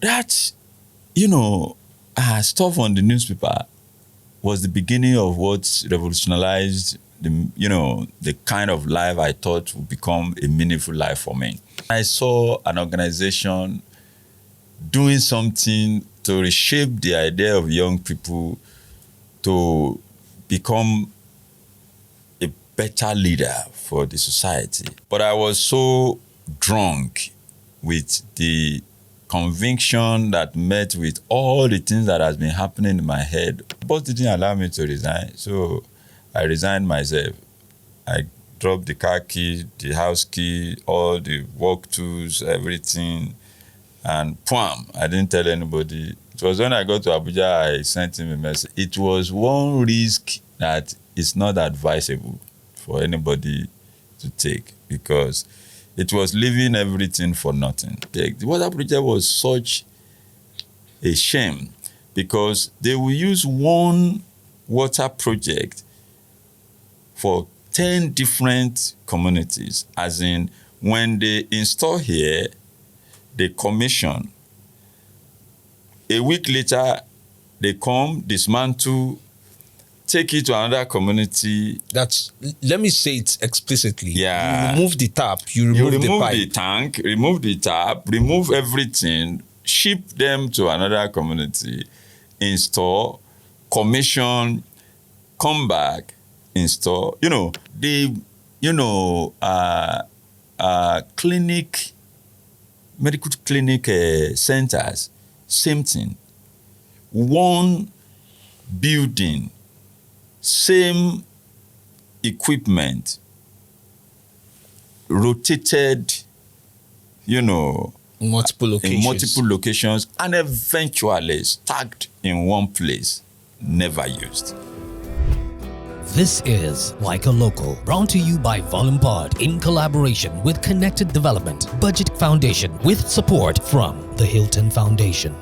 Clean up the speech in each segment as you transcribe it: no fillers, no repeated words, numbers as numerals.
that, stuff on the newspaper was the beginning of what revolutionized the kind of life I thought would become a meaningful life for me. I saw an organization doing something to reshape the idea of young people to become a better leader for the society. But I was so drunk with the conviction that met with all the things that has been happening in my head. Boss didn't allow me to resign, so I resigned myself. I dropped the car key, the house key, all the work tools, everything, and I didn't tell anybody. It was when I got to Abuja, I sent him a message. It was one risk that is not advisable for anybody to take, because it was leaving everything for nothing. The water project was such a shame, because they will use one water project for 10 different communities. As in, when they install here, they commission. A week later, they come, dismantle, take it to another community. Let me say it explicitly. Yeah. You remove the tap, you remove the pipe. The tank, remove the tap, remove everything, ship them to another community, install, commission, come back, install. Medical clinic centers, same thing. One building, same equipment, rotated, multiple locations. In multiple locations, and eventually stacked in one place, never used. This is Like a Local, brought to you by Volumpod in collaboration with Connected Development Budget Foundation, with support from the Hilton Foundation.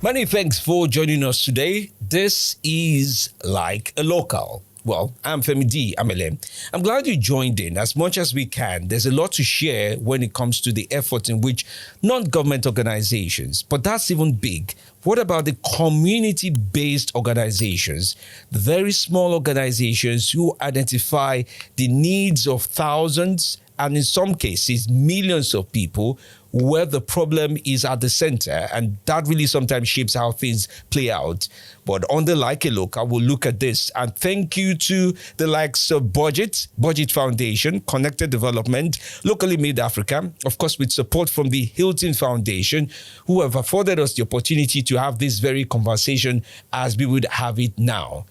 Many thanks for joining us today. This is Like a Local. Well, I'm Femi D Amele. I'm glad you joined in. As much as we can, there's a lot to share when it comes to the effort in which non-government organizations, but that's even big. What about the community-based organizations, the very small organizations who identify the needs of thousands and in some cases millions of people, where the problem is at the center, and that really sometimes shapes how things play out. But on the Like a Local, we'll look at this. And thank you to the likes of Budget Foundation, Connected Development, Locally Made Africa, of course with support from the Hilton Foundation, who have afforded us the opportunity to have this very conversation as we would have it now.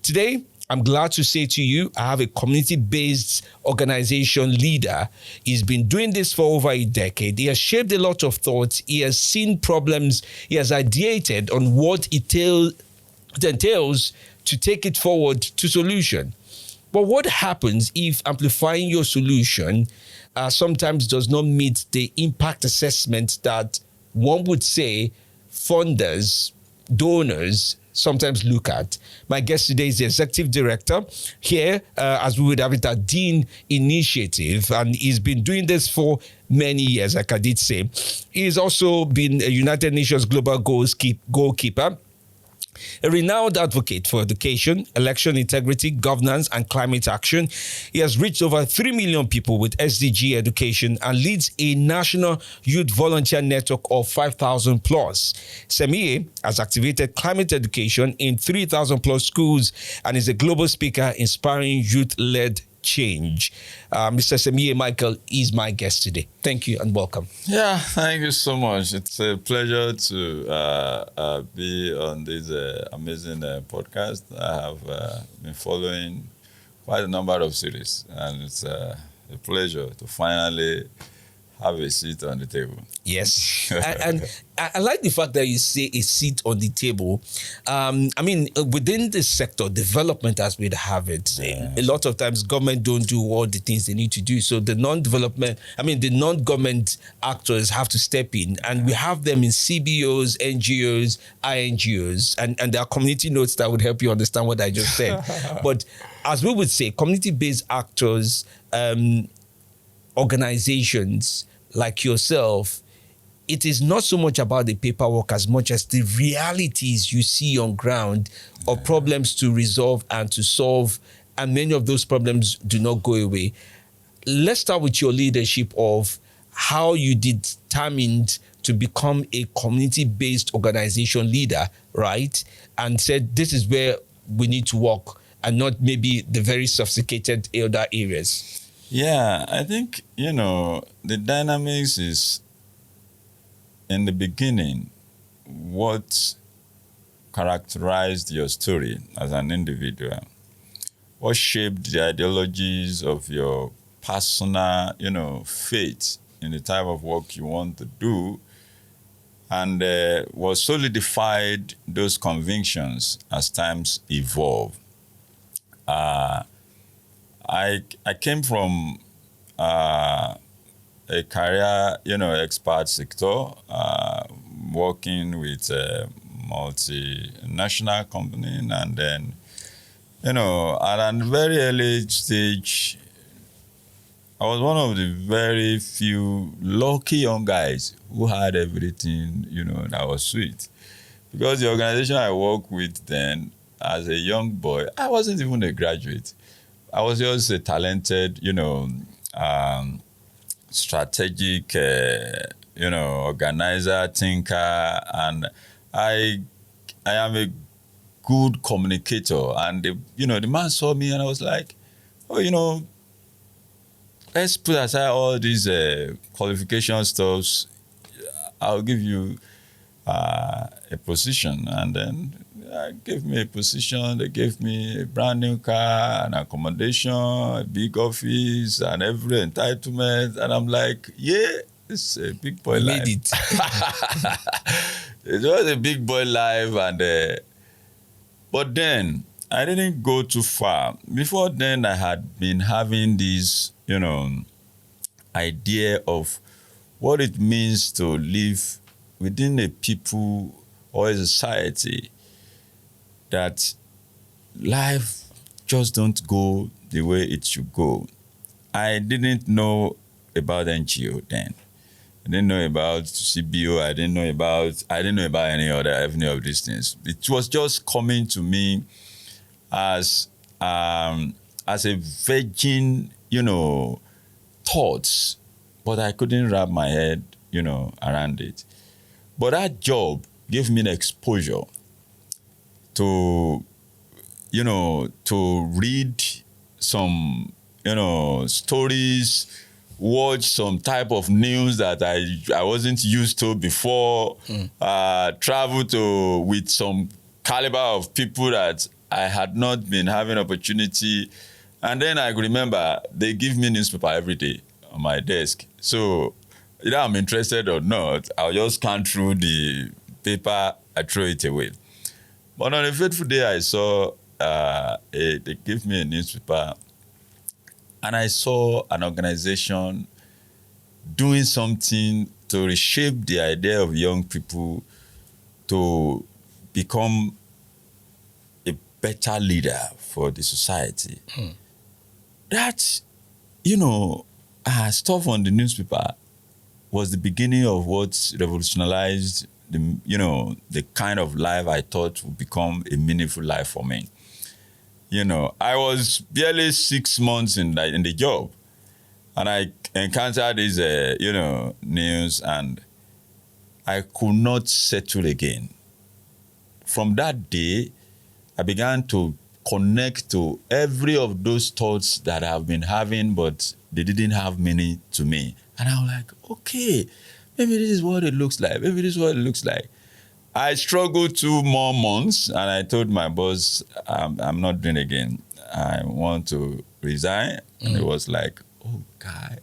Today, I'm glad to say to you, I have a community-based organization leader. He's been doing this for over a decade. He has shaped a lot of thoughts. He has seen problems. He has ideated on what it entails to take it forward to solution. But what happens if amplifying your solution sometimes does not meet the impact assessment that one would say funders, donors, sometimes look at? My guest today is the executive director here, as we would have it, at Dean Initiative, and he's been doing this for many years, like I did say. He's also been a United Nations Global Goalkeeper, a renowned advocate for education, election integrity, governance, and climate action. He has reached over 3 million people with SDG education and leads a national youth volunteer network of 5,000 plus. Semiye has activated climate education in 3,000 plus schools and is a global speaker inspiring youth-led change. Mr. Semiye Michael is my guest today. Thank you and welcome. Yeah, thank you so much. It's a pleasure to be on this amazing podcast. I have been following quite a number of series, and it's a pleasure to finally have a seat on the table. Yes. and I like the fact that you say a seat on the table. Within this sector, development as we have it, a lot of times government don't do all the things they need to do. So the non-government actors have to step in, and we have them in CBOs, NGOs, INGOs, and there are community notes that would help you understand what I just said. But as we would say, community-based actors, organizations like yourself, it is not so much about the paperwork as much as the realities you see on ground of problems to resolve and to solve, and many of those problems do not go away. Let's start with your leadership of how you determined to become a community-based organization leader, right? And said, this is where we need to work and not maybe the very sophisticated other areas. Yeah, I think, the dynamics is, in the beginning, what characterized your story as an individual, what shaped the ideologies of your personal, faith in the type of work you want to do, and what solidified those convictions as times evolve. I came from a career, expert sector, working with a multinational company, and then, at a very early stage, I was one of the very few lucky young guys who had everything, that was sweet. Because the organization I worked with then, as a young boy, I wasn't even a graduate. I was just a talented, strategic, organizer, thinker, and I am a good communicator. And the man saw me, and I was like, oh, let's put aside all these qualification stuffs. I'll give you a position. And then gave me a position. They gave me a brand new car, an accommodation, a big office, and every entitlement. And I'm like, yeah, it's a big boy life. Made it. It was a big boy life. And but then I didn't go too far. Before then, I had been having this, idea of what it means to live within a people or a society that life just don't go the way it should go. I didn't know about NGO then. I didn't know about CBO. I didn't know about any of these things. It was just coming to me as a virgin, thoughts, but I couldn't wrap my head, around it. But that job gave me the exposure to, to read some, stories, watch some type of news that I wasn't used to before, travel with some caliber of people that I had not been having opportunity. And then I remember they give me newspaper every day on my desk. So either I'm interested or not, I'll just scan through the paper, I throw it away. But on a fateful day, I saw they gave me a newspaper, and I saw an organization doing something to reshape the idea of young people to become a better leader for the society. That, stuff on the newspaper was the beginning of what revolutionized the kind of life I thought would become a meaningful life for me. I was barely 6 months in the job, and I encountered this, news, and I could not settle again. From that day, I began to connect to every of those thoughts that I've been having, but they didn't have meaning to me. And I was like, okay, maybe this is what it looks like. Maybe this is what it looks like. I struggled 2 more months, and I told my boss, I'm not doing it again. I want to resign. And it was like, oh, guy,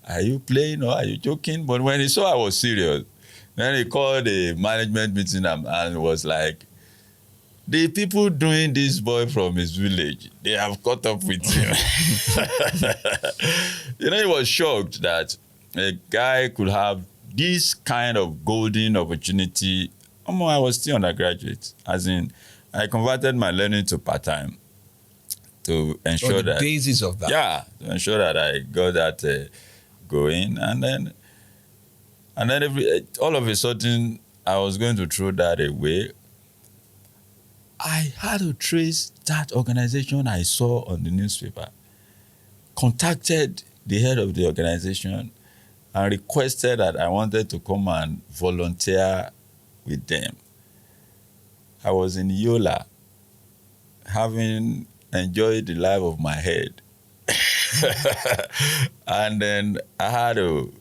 are you playing or are you joking? But when he saw I was serious, then he called a management meeting and was like, the people doing this boy from his village, they have caught up with him. He was shocked that a guy could have this kind of golden opportunity. I was still undergraduate. As in, I converted my learning to part-time to ensure the basis of that. Yeah, to ensure that I got that going. And then And then all of a sudden, I was going to throw that away. I had to trace that organization I saw on the newspaper, contacted the head of the organization and requested that I wanted to come and volunteer with them. I was in Yola, having enjoyed the life of my head. And then I had to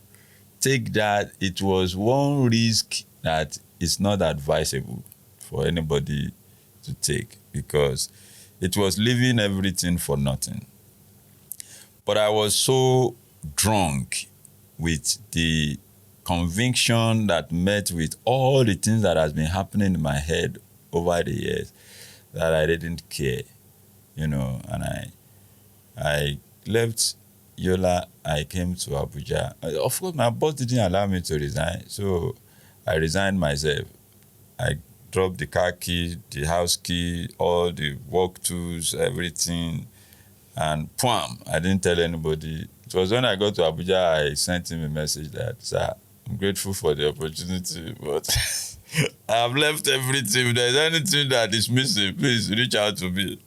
take that. It was one risk that is not advisable for anybody to take, because it was leaving everything for nothing. But I was so drunk with the conviction that met with all the things that has been happening in my head over the years that I didn't care, and I left Yola. I came to Abuja. Of course, my boss didn't allow me to resign, so I resigned myself. I dropped the car key, the house key, all the work tools, everything, and pwam, I didn't tell anybody. It was when I got to Abuja, I sent him a message that, sir, I'm grateful for the opportunity, but I have left everything. If there's anything that is missing, please reach out to me.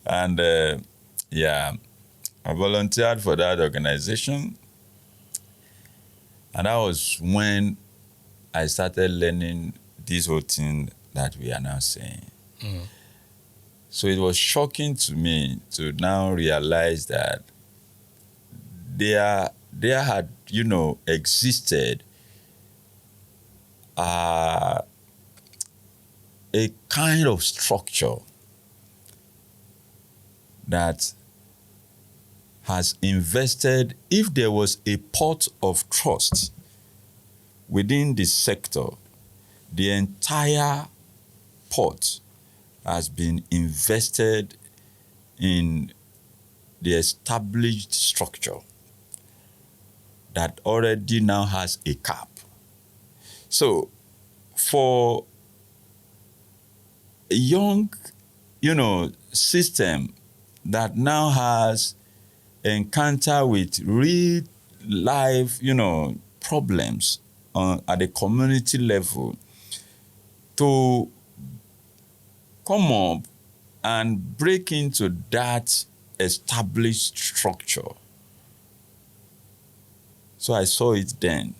And I volunteered for that organization. And that was when I started learning this whole thing that we are now saying. So it was shocking to me to now realize that there had, existed a kind of structure that has invested, if there was a pot of trust within the sector, the entire pot has been invested in the established structure that already now has a cap. So for a young, system that now has encounter with real life, problems at the community level, to come up and break into that established structure. So I saw it then,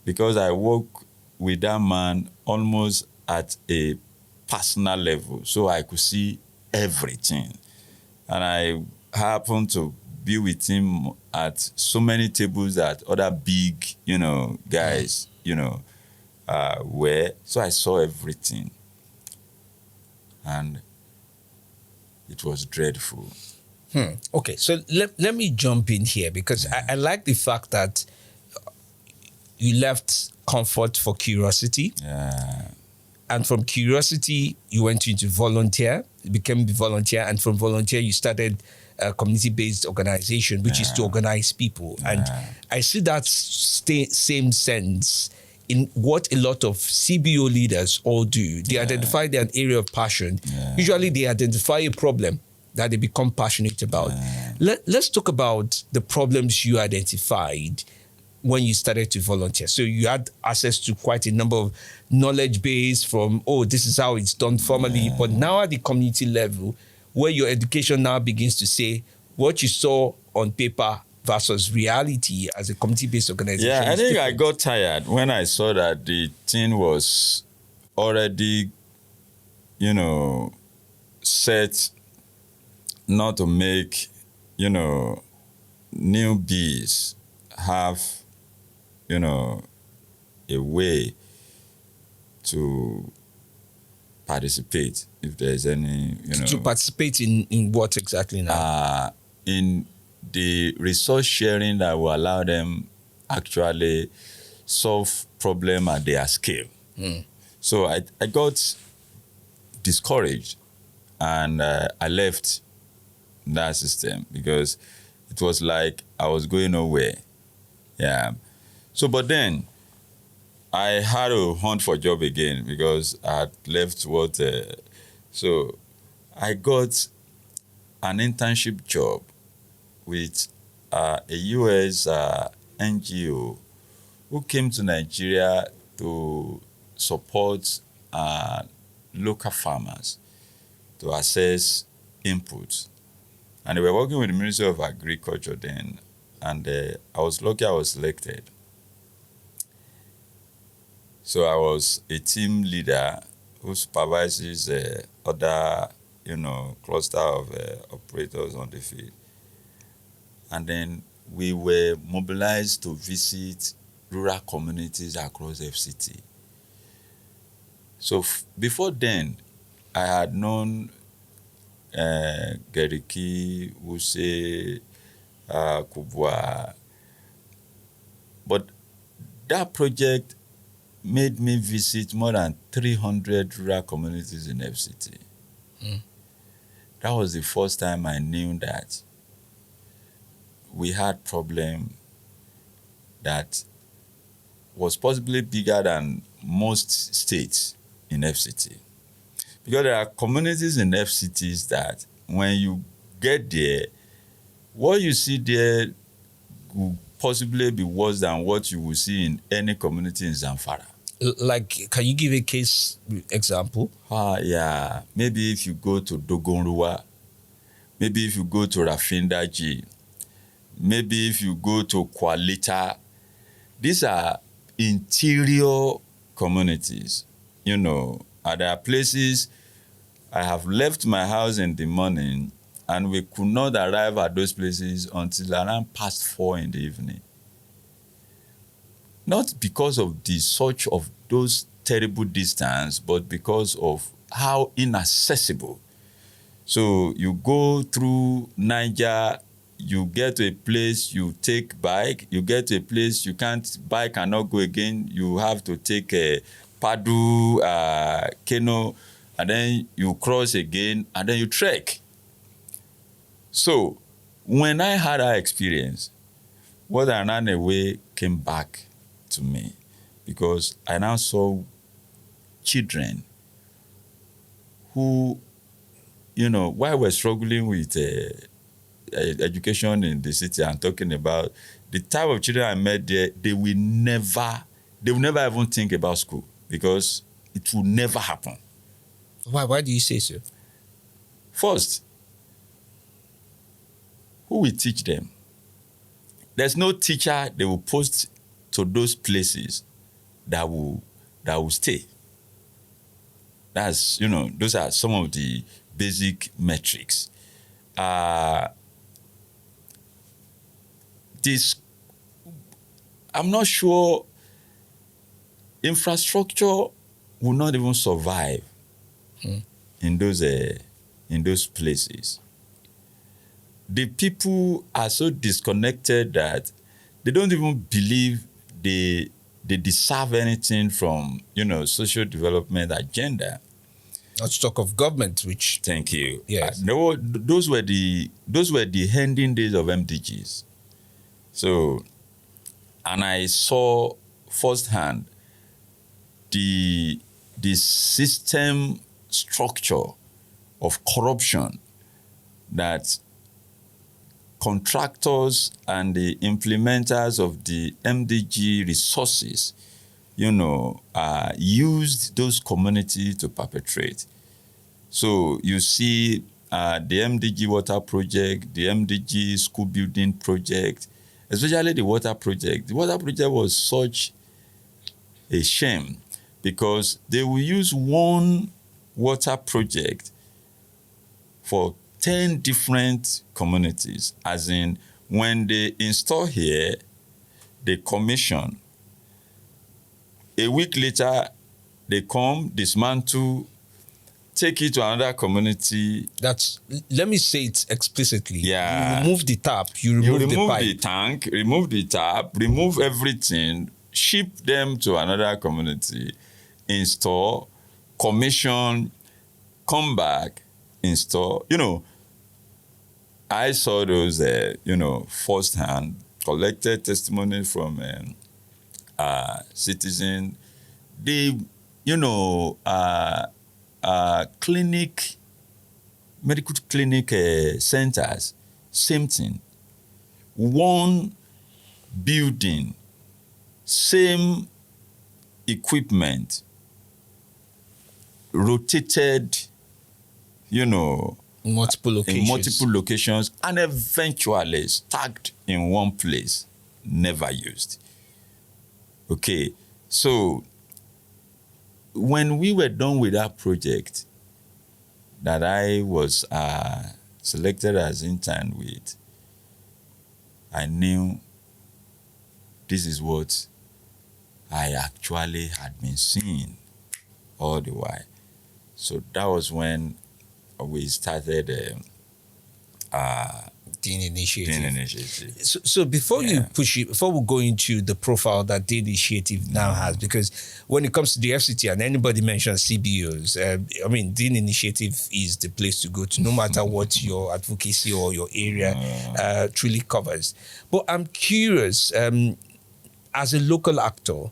because I worked with that man almost at a personal level, so I could see everything. And I happened to be with him at so many tables that other big, guys, were. So I saw everything. And it was dreadful. Okay, so let me jump in here, because I like the fact that you left comfort for curiosity. And from curiosity, you went into volunteer, you became a volunteer, and from volunteer, you started a community-based organization, which is to organize people. And I see that same sense in what a lot of CBO leaders all do. They identify their area of passion. Usually they identify a problem that they become passionate about. Let's talk about the problems you identified when you started to volunteer. So you had access to quite a number of knowledge base from, this is how it's done formally. But now at the community level, where your education now begins to say what you saw on paper versus reality as a community-based organization. Yeah, I think I got tired when I saw that the thing was already, set not to make, newbies have, a way to participate, if there's any, To participate in what exactly now? In the resource sharing that will allow them actually solve problem at their scale. So I got discouraged, and I left that system because it was like I was going nowhere. So, but then I had to hunt for a job again because I had left so I got an internship job with a US NGO who came to Nigeria to support local farmers to assess inputs. And they were working with the Ministry of Agriculture then. And I was lucky I was selected. So I was a team leader who supervises other, cluster of operators on the field. And then we were mobilized to visit rural communities across FCT. So before then, I had known Geriki, Wuse, Kubwa. But that project made me visit more than 300 rural communities in FCT. That was the first time I knew that we had problem that was possibly bigger than most states in FCT. Because there are communities in FCTs that when you get there, what you see there could possibly be worse than what you will see in any community in Zamfara. Like, can you give a case example? Yeah. Maybe if you go to Dogonruwa, maybe if you go to Rafindaji, maybe if you go to Kualita, these are interior communities. There are places I have left my house in the morning and we could not arrive at those places until around past 4 in the evening. Not because of the search of those terrible distance, but because of how inaccessible. So you go through Niger, you get to a place, you take bike, you get to a place you can't, bike cannot go again, you have to take a paddle, canoe, and then you cross again, and then you trek. So when I had that experience, what I ran away came back to me, because I now saw children who, while we're struggling with education in the city, I'm talking about the type of children I met there, they will never even think about school, because it will never happen. Why do you say so? First, who will teach them? There's no teacher they will post to those places that will stay. That's, those are some of the basic metrics. I'm not sure infrastructure will not even survive in those places. The people are so disconnected that they don't even believe they deserve anything from, social development agenda. Not to talk of government, which... Thank you. Yes. Those were the ending days of MDGs. So, and I saw firsthand the system structure of corruption that contractors and the implementers of the MDG resources, used those communities to perpetrate. So you see the MDG water project, the MDG school building project, especially the water project. The water project was such a shame, because they will use one water project for 10 different communities. As in, when they install here, they commission. A week later, they come, dismantle, take it to another community. Let me say it explicitly. Yeah. You remove the tap, you remove the pipe. The tank, remove the tap, remove everything, ship them to another community, install, commission, come back, install. I saw those, firsthand, collected testimony from citizens. The, medical clinic centers, same thing. One building, same equipment rotated, Multiple in locations. multiple locations and eventually stacked in one place, never used. Okay, so when we were done with that project that I was selected as intern with, I knew this is what I actually had been seeing all the while. So that was when we started Dean Initiative. Dean Initiative. So before you push it, before we go into the profile that the initiative now has, because when it comes to the FCT and anybody mentions CBOs, the initiative is the place to go to, no matter what your advocacy or your area truly covers. But I'm curious, as a local actor,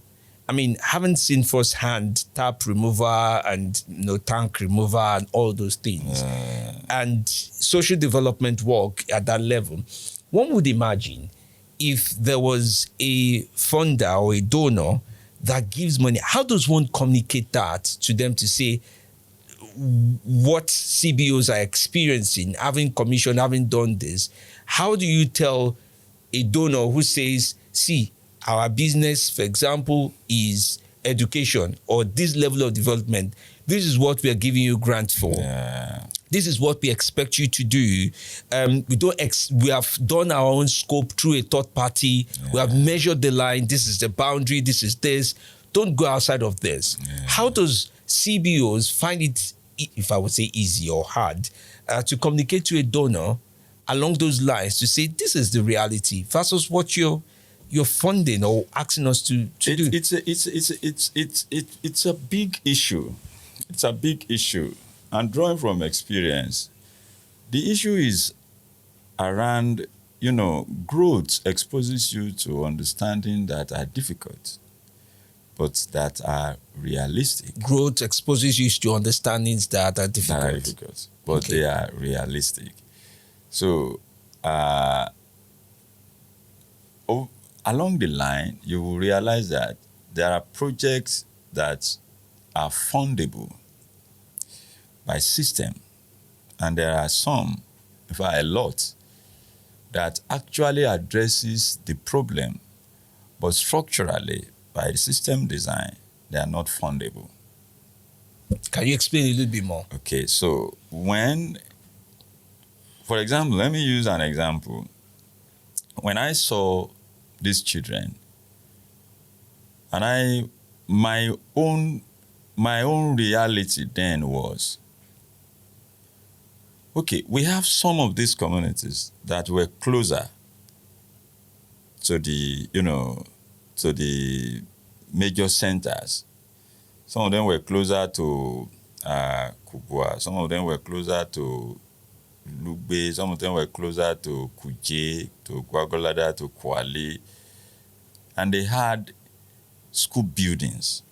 having seen firsthand tap remover and tank remover and all those things, and social development work at that level, one would imagine if there was a funder or a donor that gives money, how does one communicate that to them to say what CBOs are experiencing, having commissioned, having done this? How do you tell a donor who says, see, our business, for example, is education or this level of development. This is what we are giving you grants for. This is what we expect you to do. We have done our own scope through a third party. We have measured the line. This is the boundary. This is this. Don't go outside of this. How does CBOs find it, if I would say easy or hard, to communicate to a donor along those lines to say this is the reality versus what you're funding or asking us to do? It's a big issue. It's a big issue. And drawing from experience, the issue is around, growth exposes you to understanding that are difficult, but that are realistic. Growth exposes you to understandings that are difficult. But they are realistic. So, along the line, you will realize that there are projects that are fundable by system, and there are some, in fact a lot, that actually addresses the problem, but structurally, by the system design, they are not fundable. Can you explain a little bit more? Okay, so for example, let me use an example. When I saw these children, and my own reality then was, okay, we have some of these communities that were closer to the major centers. Some of them were closer to Kubwa. Some of them were closer to Lugbe. Some of them were closer to Kuje, to Gwagolada, to Kwali. And they had school buildings.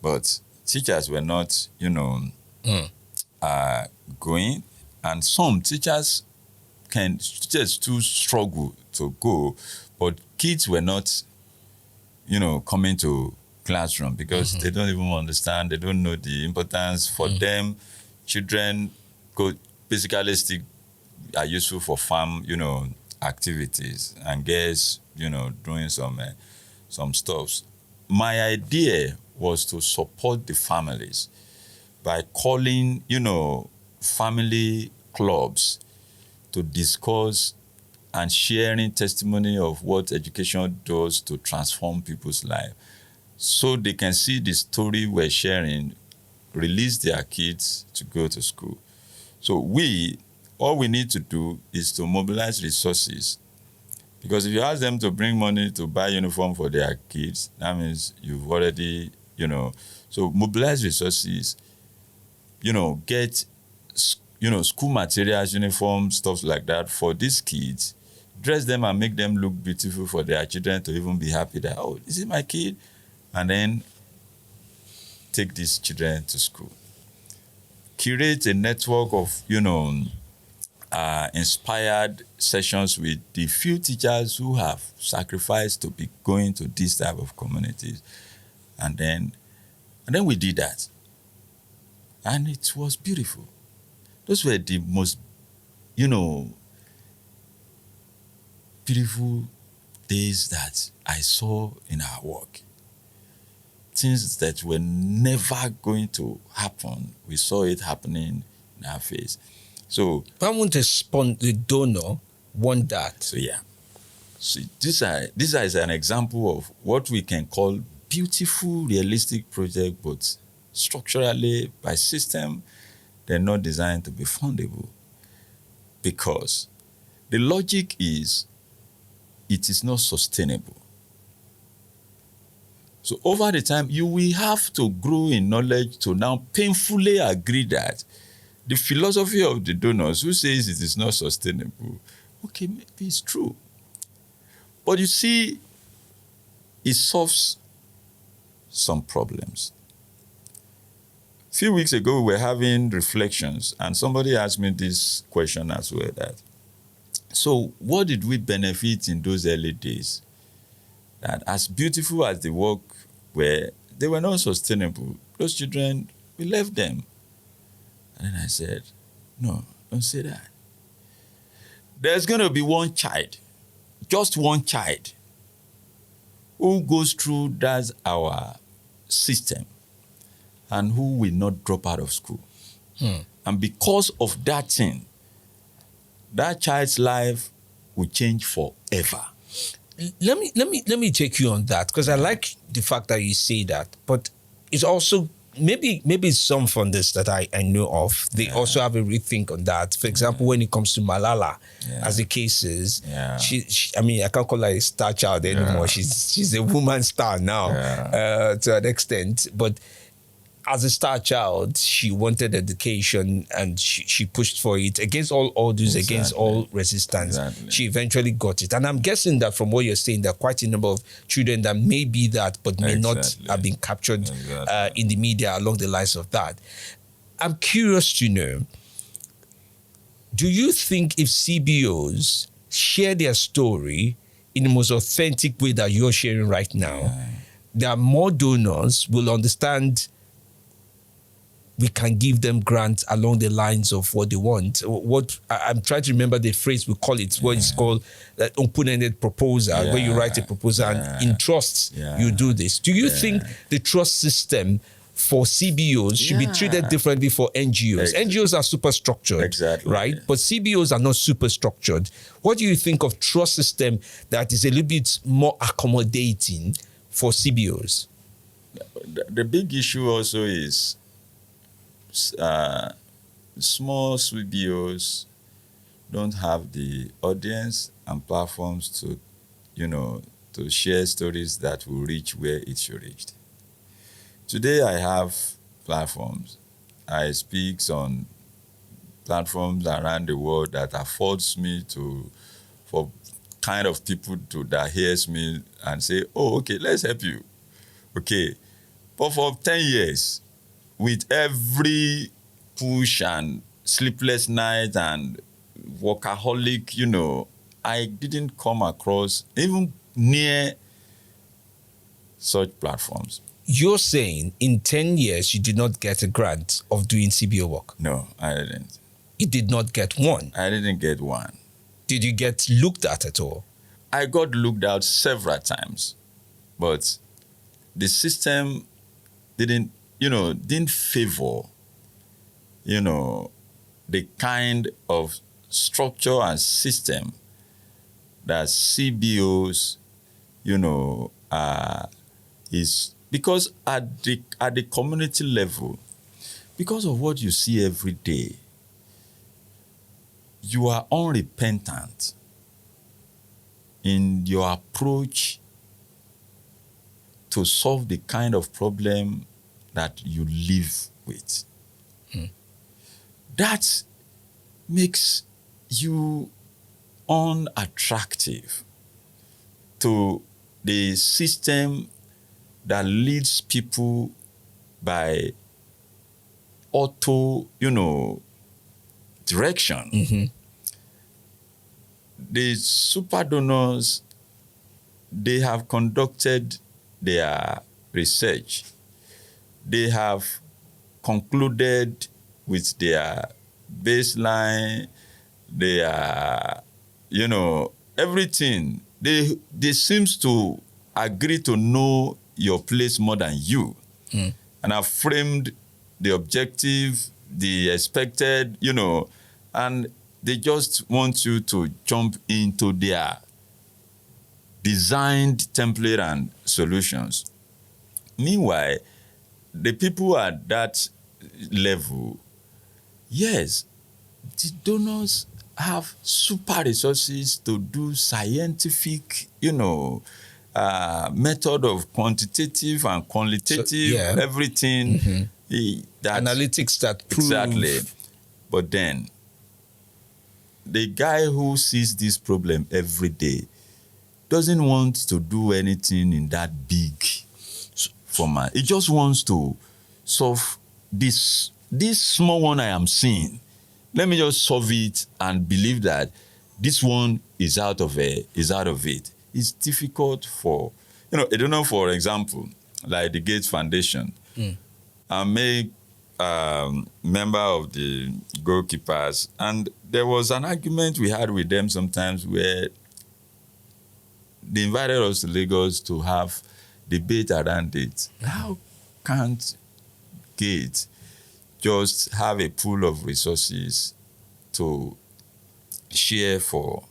But teachers were not, going. And some teachers too struggle to go, but kids were not, coming to classroom because they don't even understand. They don't know the importance. For them, children basically still are useful for farm, activities, and girls, doing some stuff. My idea was to support the families by calling, family clubs to discuss and sharing testimony of what education does to transform people's life, so they can see the story we're sharing, release their kids to go to school. So all we need to do is to mobilize resources, because if you ask them to bring money to buy uniform for their kids, that means you've already, so mobilize resources, get, school materials, uniforms, stuff like that for these kids, dress them and make them look beautiful for their children to even be happy that, oh, this is my kid, and then take these children to school. Curate a network of, inspired sessions with the few teachers who have sacrificed to be going to this type of communities. And then we did that. And it was beautiful. Those were the most, beautiful days that I saw in our work. Things that were never going to happen, we saw it happening in our face. So why won't the donor want that? So yeah. So this is an example of what we can call beautiful, realistic project, but structurally, by system, they're not designed to be fundable. Because the logic is, it is not sustainable. So over the time, you will have to grow in knowledge to now painfully agree that the philosophy of the donors who says it is not sustainable, okay, maybe it's true. But you see, it solves some problems. A few weeks ago, we were having reflections, and somebody asked me this question as well, that, so what did we benefit in those early days? That as beautiful as the work were, they were not sustainable. Those children, we left them. And then I said, no, don't say that. There's going to be one child, just one child, who goes through that's our system and who will not drop out of school. And because of that thing, that child's life will change forever. Let me take you on that, because I like the fact that you say that, but it's also maybe some funders that I know of, they also have a rethink on that. For example, when it comes to Malala, as the case is, she I mean, I can't call her a star child anymore. She's a woman star now, to an extent, but as a star child, she wanted education and she pushed for it against all odds, against all resistance. She eventually got it. And I'm guessing that from what you're saying, there are quite a number of children that may be that, but may not have been captured in the media along the lines of that. I'm curious to know, do you think if CBOs share their story in the most authentic way that you're sharing right now, there are more donors will understand we can give them grants along the lines of what they want. What I'm trying to remember the phrase we call it, what is called open-ended proposal, where you write a proposal and in trust you do this. Do you think the trust system for CBOs should be treated differently for NGOs? NGOs are super structured, right? But CBOs are not super structured. What do you think of trust system that is a little bit more accommodating for CBOs? The big issue also is small CBOs don't have the audience and platforms to, to share stories that will reach where it should reach. Today I have platforms. I speak on platforms around the world that affords me for kind of people that hears me and say, oh, okay, let's help you. Okay. But for 10 years, with every push and sleepless night and workaholic, I didn't come across even near such platforms. You're saying in 10 years, you did not get a grant of doing CBO work? No, I didn't. You did not get one? I didn't get one. Did you get looked at all? I got looked at several times, but the system didn't favor, the kind of structure and system that CBOs, is, because at the community level, because of what you see every day, you are unrepentant in your approach to solve the kind of problem that you live with. That makes you unattractive to the system that leads people by auto, direction. the super donors, they have conducted their research. They have concluded with their baseline, their, everything. They seems to agree to know your place more than you. And have framed the objective, the expected, and they just want you to jump into their designed template and solutions. Meanwhile, the people at that level, yes, the donors have super resources to do scientific, method of quantitative and qualitative, everything. Analytics that prove. Exactly. But then, the guy who sees this problem every day doesn't want to do anything in that big format. He just wants to solve this small one I am seeing. Let me just solve it and believe that this one is out of it. It's difficult for, I don't know, for example, like the Gates Foundation. I'm a member of the Goalkeepers, and there was an argument we had with them sometimes where they invited us to Lagos to have debate around it. How can't Gates just have a pool of resources to share for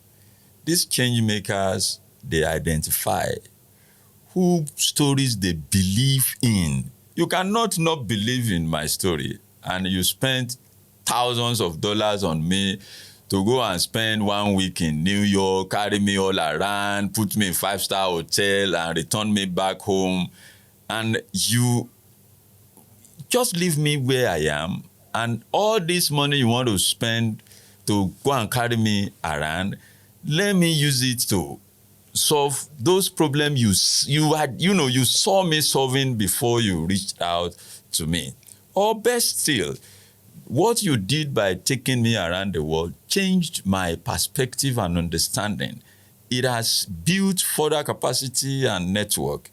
these change makers? They identify who stories they believe in. You cannot not believe in my story, and you spend thousands of dollars on me to go and spend 1 week in New York, carry me all around, put me in 5-star hotel and return me back home. And you just leave me where I am, and all this money you want to spend to go and carry me around, let me use it to solve those problems you had, you saw me solving before you reached out to me. Or best still, what you did by taking me around the world changed my perspective and understanding. It has built further capacity and network.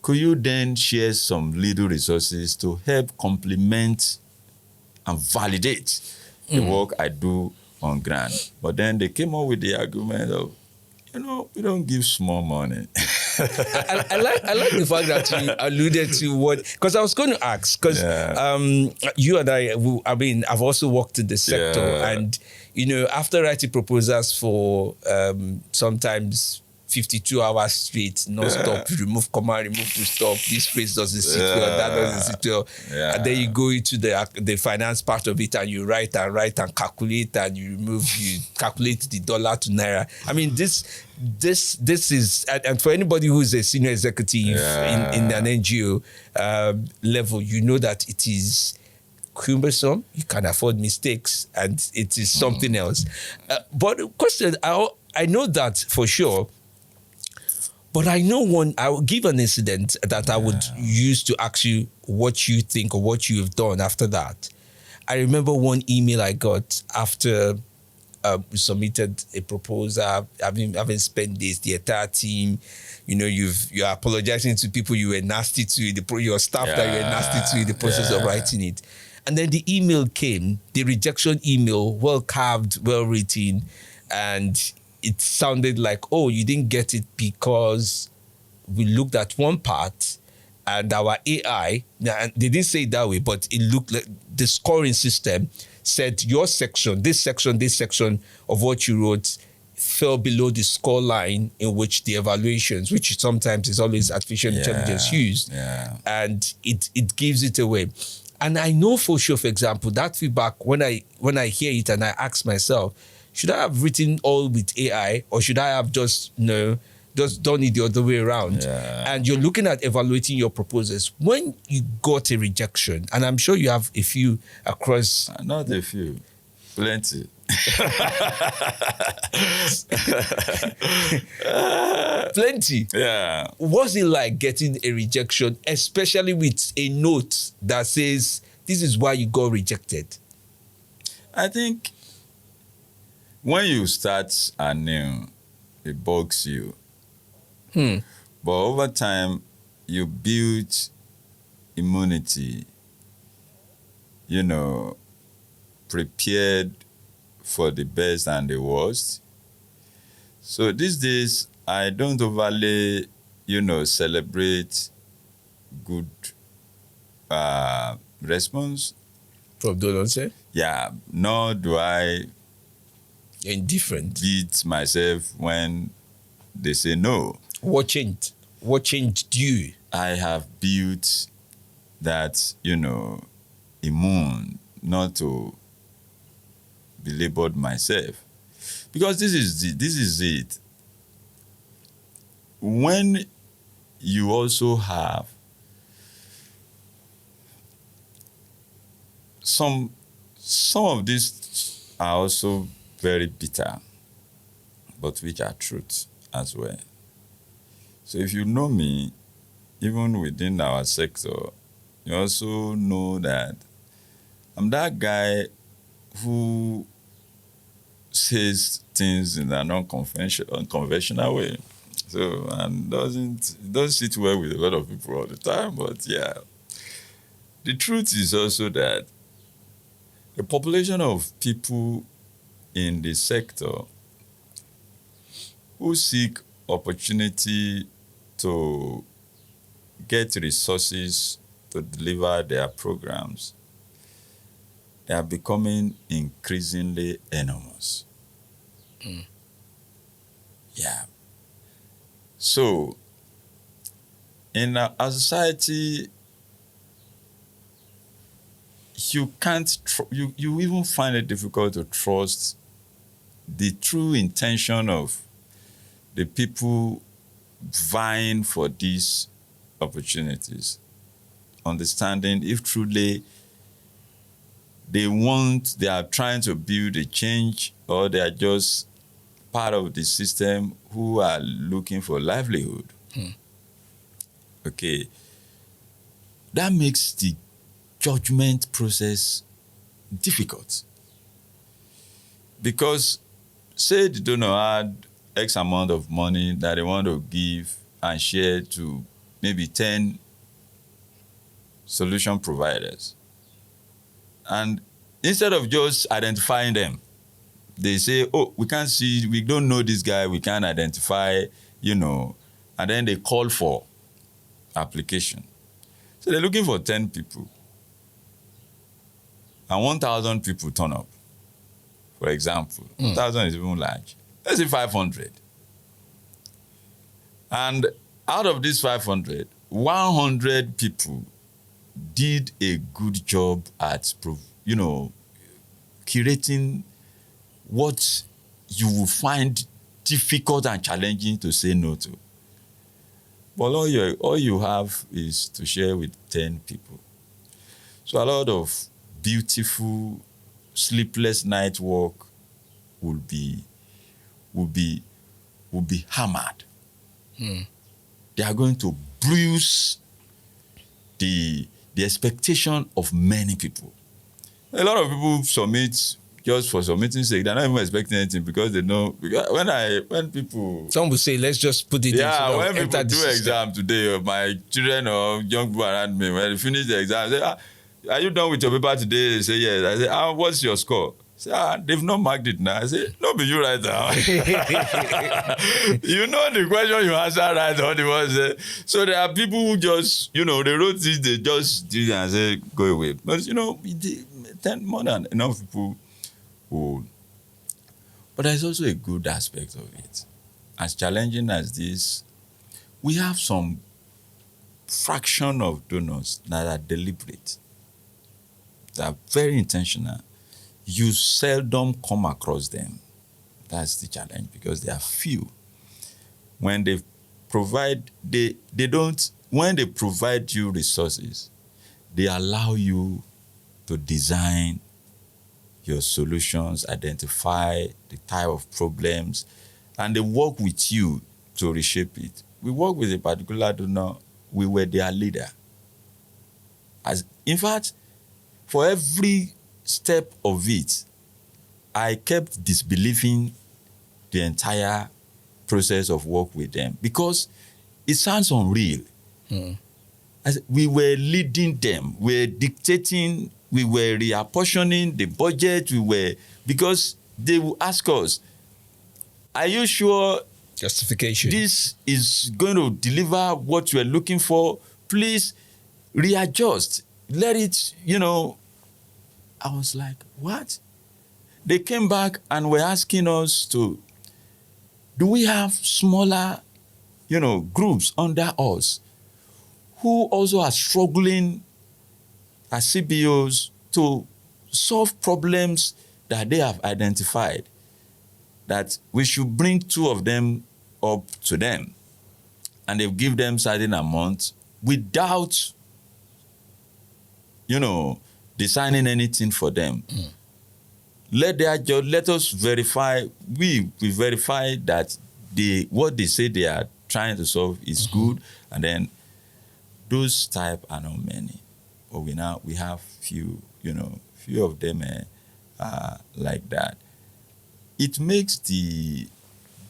Could you then share some little resources to help complement and validate the work I do on ground? But then they came up with the argument of, we don't give small money. I like the fact that you alluded to what, because I was going to ask, because you and I've also worked in the sector, and after writing proposals for sometimes 52 hours straight, non-stop, remove comma, remove to stop, this phrase doesn't sit well, that doesn't sit well. And then you go into the finance part of it, and you write and calculate, and you calculate the dollar to naira. I mean, this is, and for anybody who is a senior executive in an NGO level, you know that it is cumbersome, you can afford mistakes, and it is something else. But the question, I know that for sure. But I will give an incident that I would use to ask you what you think or what you have done after that. I remember one email I got after we submitted a proposal, having spent this, the entire team, you're apologizing to people you were nasty to, your staff that you were nasty to in the process of writing it. And then the email came, the rejection email, well carved, well written, and it sounded like, oh, you didn't get it because we looked at one part and our AI, and they didn't say it that way, but it looked like the scoring system said your section, this section of what you wrote fell below the score line in which the evaluations, which sometimes is always artificial intelligence used, and it gives it away. And I know for sure, for example, that feedback, when I hear it and I ask myself, should I have written all with AI, or should I have just done it the other way around? And you're looking at evaluating your proposals. When you got a rejection, and I'm sure you have a few across... Not a few, plenty. Plenty. Yeah. What's it like getting a rejection, especially with a note that says, this is why you got rejected? I think when you start anew, it bugs you. But over time, you build immunity, prepared for the best and the worst. So these days, I don't overly, celebrate good response. From donors, eh? Yeah, nor do I Indifferent. beat myself when they say no. What changed? What changed you? I have built that, immune not to be labeled myself. Because this is it. When you also have some of these are also very bitter, but which are truths as well. So if you know me, even within our sector, you also know that I'm that guy who says things in an unconventional way. So, and doesn't sit well with a lot of people all the time, but yeah. The truth is also that the population of people in the sector who seek opportunity to get resources to deliver their programs, they are becoming increasingly enormous. Yeah. So, in our society, you can't, you even find it difficult to trust the true intention of the people vying for these opportunities. Understanding if truly they are trying to build a change, or they are just part of the system who are looking for livelihood. Okay. That makes the judgment process difficult. Because say the donor had X amount of money that they want to give and share to maybe 10 solution providers. And instead of just identifying them, they say, oh, we don't know this guy, we can't identify, and then they call for application. So they're looking for 10 people. And 1,000 people turn up, for example. 1,000 is even large. Let's say 500. And out of these 500, 100 people did a good job at, curating what you will find difficult and challenging to say no to. But all you have is to share with 10 people. So a lot of beautiful, sleepless night work will be hammered. They are going to bruise the expectation of many people. A lot of people submit just for submitting sake. They're not even expecting anything because they know. Because when people, some will say, let's just put it. Yeah, when people do exam today, my children or young people around me, when they finish the exam, they say, are you done with your paper today? They say yes. I say, what's your score? Say, they've not marked it now. I say, no, be you right now. You know the question you answer right on the one. So there are people who just, they wrote this, they just did it and say, go away. But more than enough people who. But there's also a good aspect of it. As challenging as this, we have some fraction of donors that are deliberate, that are very intentional. You seldom come across them. That's the challenge, because they are few. When they provide, when they provide you resources, they allow you to design your solutions, identify the type of problems, and they work with you to reshape it. We work with a particular donor, we were their leader. In fact, for every step of it, I kept disbelieving the entire process of work with them because it sounds unreal. As we were leading them, we were dictating, we were reapportioning the budget, because they will ask us, are you sure Justification. this is going to deliver what you are looking for? Please readjust. Let it, I was like, what? They came back and were asking us do we have smaller, groups under us who also are struggling as CBOs to solve problems that they have identified, that we should bring 2 of them up to them, and they give them certain amount without, designing anything for them. Let us verify. We verify that what they say they are trying to solve is good, and then those type are not many, but we have few of them like that. It makes the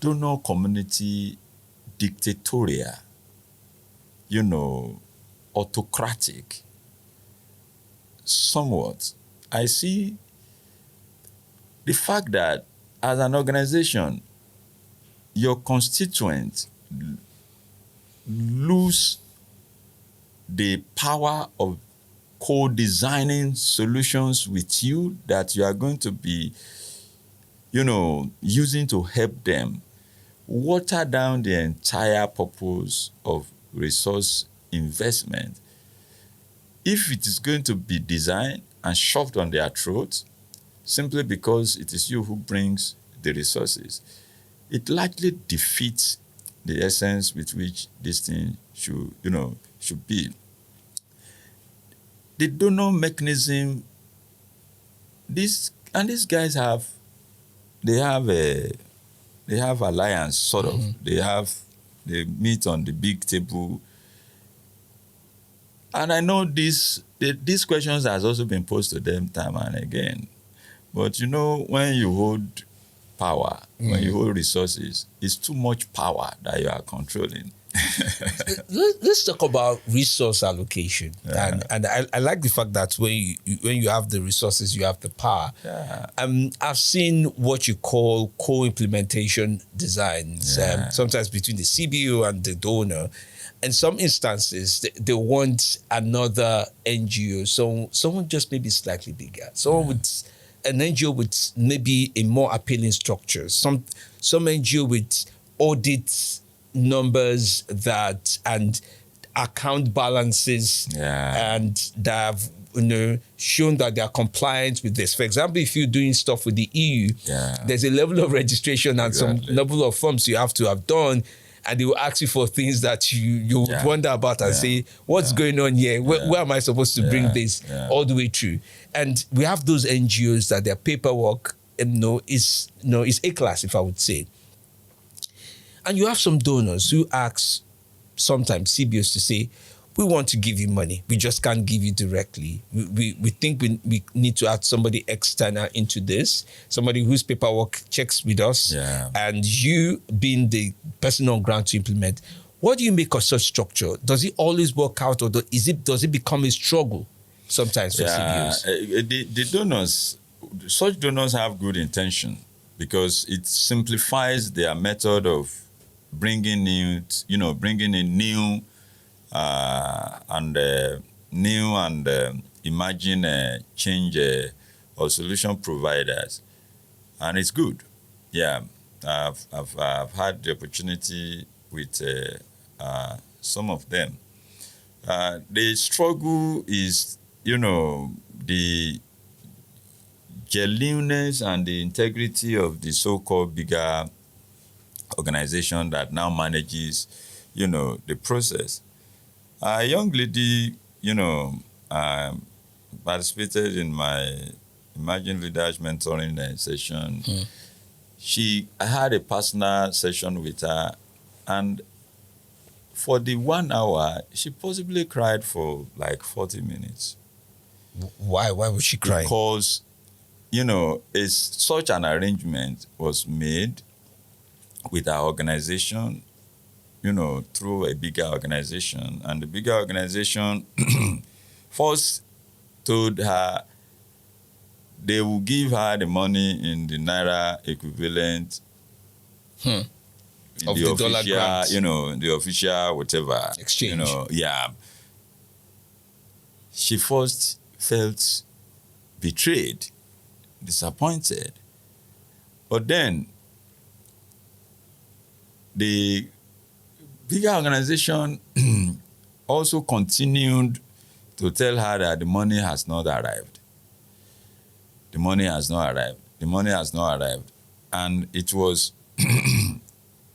donor community dictatorial, autocratic, somewhat. I see the fact that as an organization, your constituents lose the power of co-designing solutions with you that you are going to be, using to help them, water down the entire purpose of resource investment. If it is going to be designed and shoved on their throats simply because it is you who brings the resources, it likely defeats the essence with which this thing should be. The donor mechanism, these guys have alliance, sort of. They meet on the big table. And I know these questions has also been posed to them time and again. But when you hold power, when you hold resources, it's too much power that you are controlling. Let's talk about resource allocation. Yeah. And I like the fact that when you have the resources, you have the power. Yeah. I've seen what you call co-implementation designs, Yeah. sometimes between the CBO and the donor. In some instances, they want another NGO, so someone just maybe slightly bigger, someone with an NGO with maybe a more appealing structure, some NGO with audit numbers and account balances, and that have shown that they are compliant with this. For example, if you're doing stuff with the EU, there's a level of registration and some level of forms you have to have done, and they will ask you for things that you would wonder about and say, what's going on here? Where am I supposed to bring this all the way through? And we have those NGOs that their paperwork is A-class, if I would say. And you have some donors who ask sometimes CBOs to say, we want to give you money. We just can't give you directly. We think we need to add somebody external into this, somebody whose paperwork checks with us, and you being the person on ground to implement. What do you make of such structure? Does it always work out, or does it become a struggle sometimes for CBOs? The donors, such donors have good intention because it simplifies their method of bringing in new and emerging change or solution providers, and it's good. I've had the opportunity with some of them. The struggle is the genuineness and the integrity of the so-called bigger organization that now manages the process. A young lady, participated in my Emerging Leaders mentoring session. I had a personal session with her, and for the 1 hour, she possibly cried for like 40 minutes. Why was she crying? Because such an arrangement was made with our organization, through a bigger organization. And the bigger organization first told her they will give her the money in the Naira equivalent. Of the dollar grant. The official whatever. Exchange. Yeah. She first felt betrayed, disappointed. But then the bigger organization also continued to tell her that the money has not arrived. The money has not arrived. The money has not arrived. And it was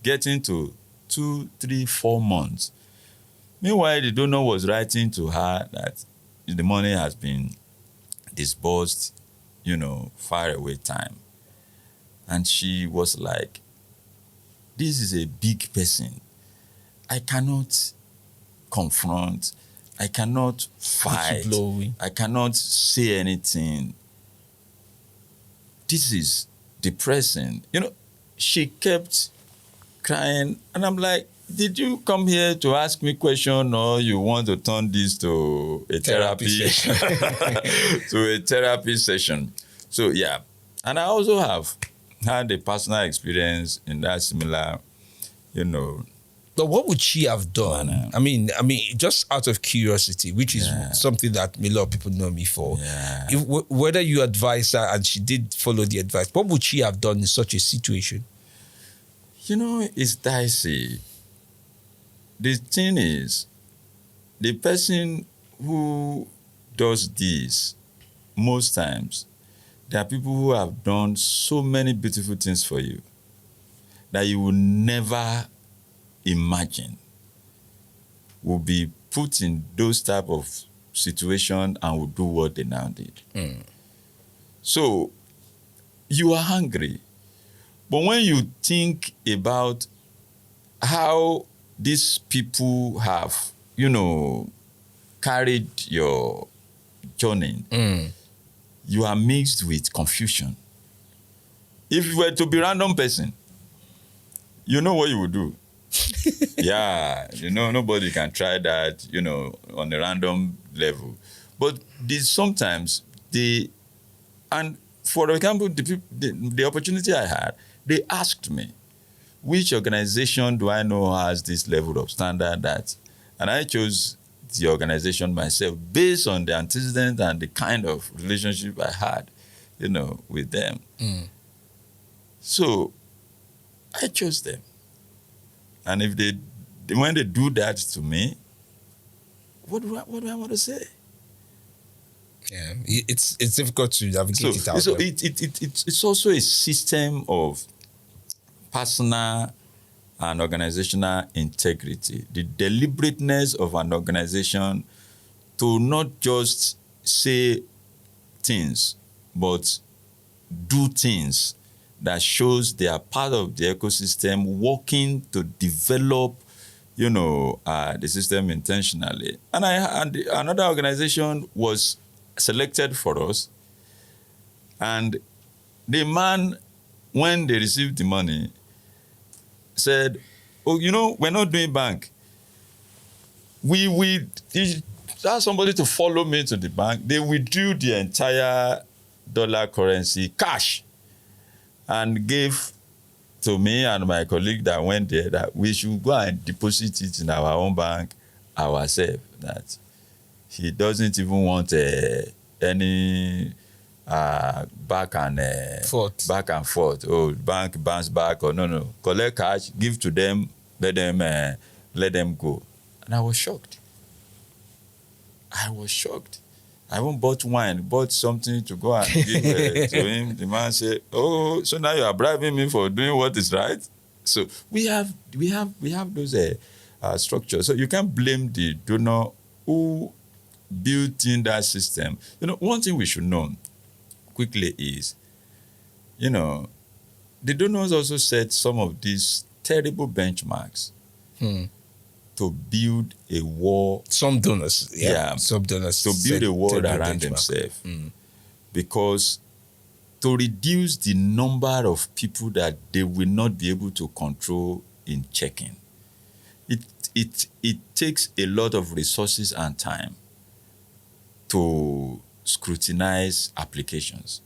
getting to 2, 3, 4 months. Meanwhile, the donor was writing to her that the money has been disbursed, far away time. And she was like, this is a big person. I cannot confront. I cannot fight. I cannot say anything. This is depressing. She kept crying. And I'm like, did you come here to ask me question, or you want to turn this to a therapy session? To a therapy session. So, yeah. And I also have had a personal experience in that similar, But what would she have done? I mean, just out of curiosity, which is something that a lot of people know me for. Yeah. Whether you advise her and she did follow the advice, what would she have done in such a situation? It's dicey. The thing is, the person who does this, most times, there are people who have done so many beautiful things for you that you will never imagine will be put in those type of situation and will do what they now did. So you are hungry. But when you think about how these people have, carried your journey, you are mixed with confusion. If you were to be a random person, you know what you would do. Yeah, nobody can try that, on a random level. But sometimes and for example, the opportunity I had, they asked me, which organization do I know has this level of standard that, and I chose the organization myself based on the antecedent and the kind of relationship I had, with them. So I chose them. And if when they do that to me, what do I want to say? Yeah, it's difficult to navigate it out. So it's also a system of personal and organizational integrity. The deliberateness of an organization to not just say things, but do things that shows they are part of the ecosystem, working to develop, the system intentionally. And another organization was selected for us, and the man, when they received the money, said, "Oh, we're not doing bank. We asked somebody to follow me to the bank. They withdrew the entire dollar currency cash and gave to me and my colleague that went there that we should go and deposit it in our own bank ourselves. That he doesn't even want any back and forth. Oh, bank bounce back or no. Collect cash, give to them, let them go." And I was shocked. I even bought wine, bought something to go and give to him. The man said, "Oh, so now you are bribing me for doing what is right?" So we have those structures. So you can't blame the donor who built in that system. One thing we should know quickly is, the donors also set some of these terrible benchmarks to build a war. Some donors, some donors to build a war around themselves, because to reduce the number of people that they will not be able to control in checking. It takes a lot of resources and time to scrutinize applications.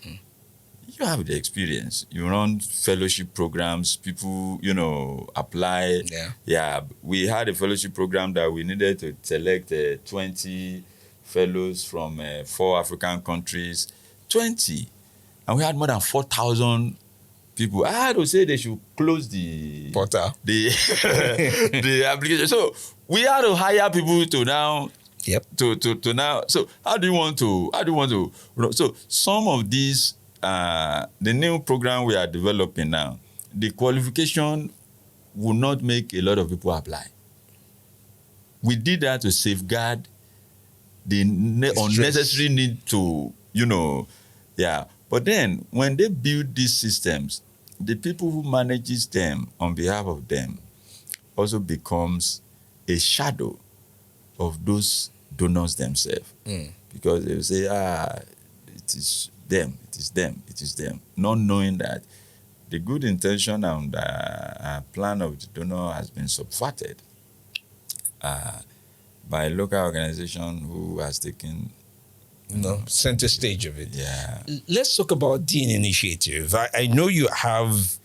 You have the experience. You run fellowship programs, people, apply. Yeah. We had a fellowship program that we needed to select 20 fellows from 4 African countries. 20. And we had more than 4,000 people. I had to say they should close the portal, the application. So we had to hire people to now. Yep. To now. So how do you want to? So some of these, the new program we are developing now, the qualification will not make a lot of people apply. We did that to safeguard the unnecessary need to, But then when they build these systems, the people who manages them on behalf of them also becomes a shadow of those donors themselves. Because they will say, it is them, not knowing that the good intention and plan of the donor has been subverted by a local organization who has taken center stage of it. Yeah. Let's talk about Dean Initiative. I know you have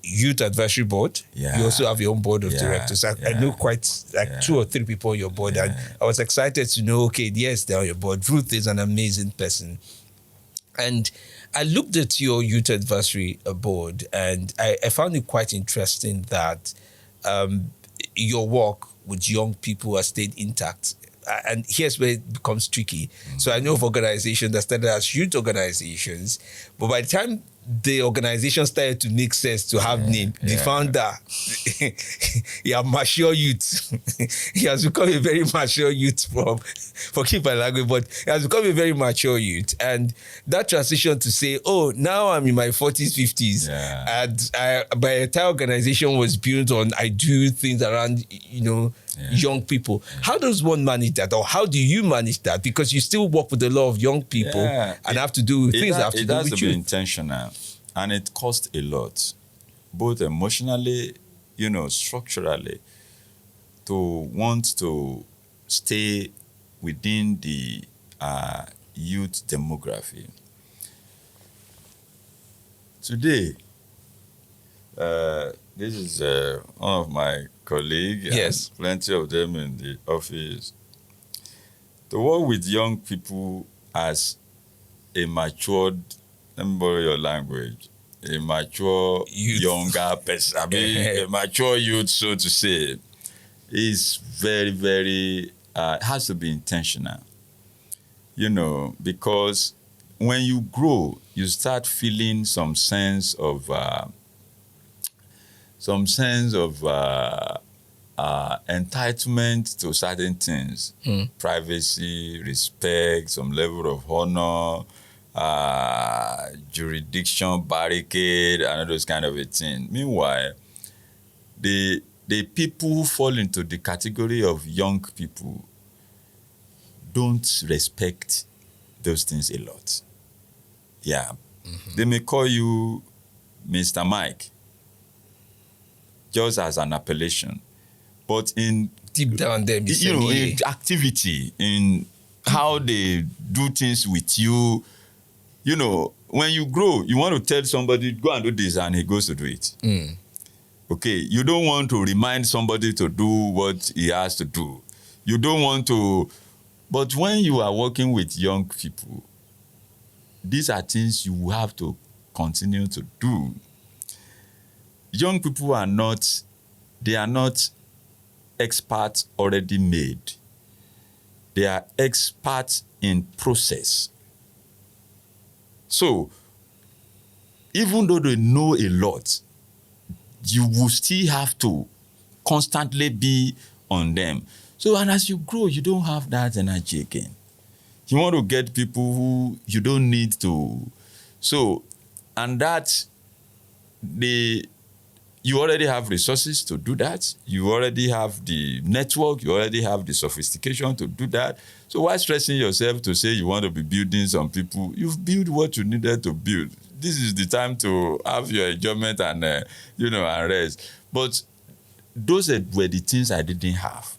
Youth Advisory Board. Yeah. You also have your own board of directors. I know quite 2 or 3 people on your board, and I was excited to know, okay, yes, they're on your board. Ruth is an amazing person. And I looked at your Youth Advisory Board, and I found it quite interesting that your work with young people has stayed intact. And here's where it becomes tricky. So I know of organizations that started as youth organizations, but by the time the organization started to make sense to have name, they found that you are mature youth. He has become a very mature youth forgive my language, but he has become a very mature youth. And that transition to say, oh, now I'm in my 40s, 50s, and my entire organization was built on, I do things around, young people. How does one manage that, or how do you manage that? Because you still work with a lot of young people and have to do things that have to do with you. It has to be intentional, and it costs a lot, both emotionally, structurally, to want to stay within the youth demography. Today, this is one of my colleagues, yes, plenty of them in the office. To work with young people as a matured, let me borrow your language, a mature youth. Younger person, a mature youth, so to say, is very, very, has to be intentional. Because when you grow, you start feeling some sense of entitlement to certain things, privacy, respect, some level of honor, jurisdiction, barricade, and all those kind of a thing. Meanwhile, the people who fall into the category of young people don't respect those things a lot. Yeah. They may call you Mr. Mike, just as an appellation, but in deep down them, in activity, in how they do things with you, when you grow, you want to tell somebody, go and do this, and he goes to do it. Okay, you don't want to remind somebody to do what he has to do. You don't want to, but when you are working with young people, these are things you have to continue to do. Young people are not experts already made. They are experts in process. So, even though they know a lot, you will still have to constantly be on them. So, and as you grow, you don't have that energy again. You want to get people who you don't need to. So, and that you already have resources to do that. You already have the network. You already have the sophistication to do that. So why stressing yourself to say you want to be building some people? You've built what you needed to build. This is the time to have your enjoyment and, and rest. But those were the things I didn't have.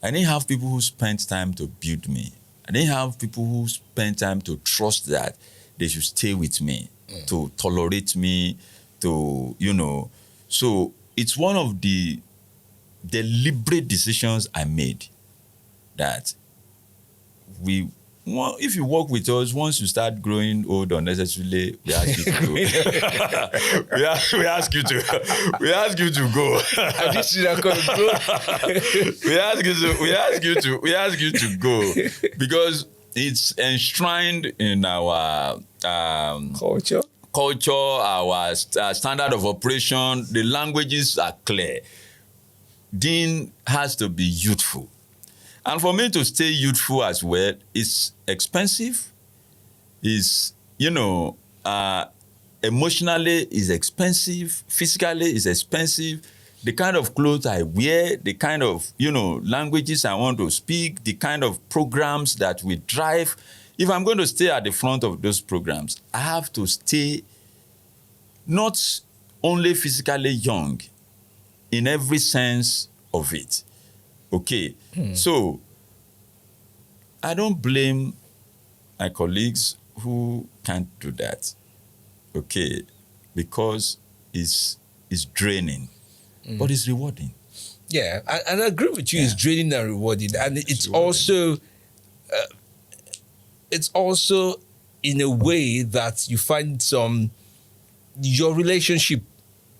I didn't have people who spent time to build me. I didn't have people who spent time to trust that they should stay with me, to tolerate me, to, So it's one of the deliberate decisions I made that if you work with us, once you start growing old unnecessarily, we ask you to go. we ask you to go. I just see that coming. we ask you to go because it's enshrined in our culture, our standard of operation. The languages are clear. Dean has to be youthful. And for me to stay youthful as well is expensive, is, emotionally is expensive, physically is expensive. The kind of clothes I wear, the kind of, languages I want to speak, the kind of programs that we drive. If I'm going to stay at the front of those programs, I have to stay not only physically young, in every sense of it. Okay, so I don't blame my colleagues who can't do that. Okay, because it's draining, but it's rewarding. Yeah, and I agree with you. Yeah. It's draining and rewarding, and it's also in a way that you find your relationship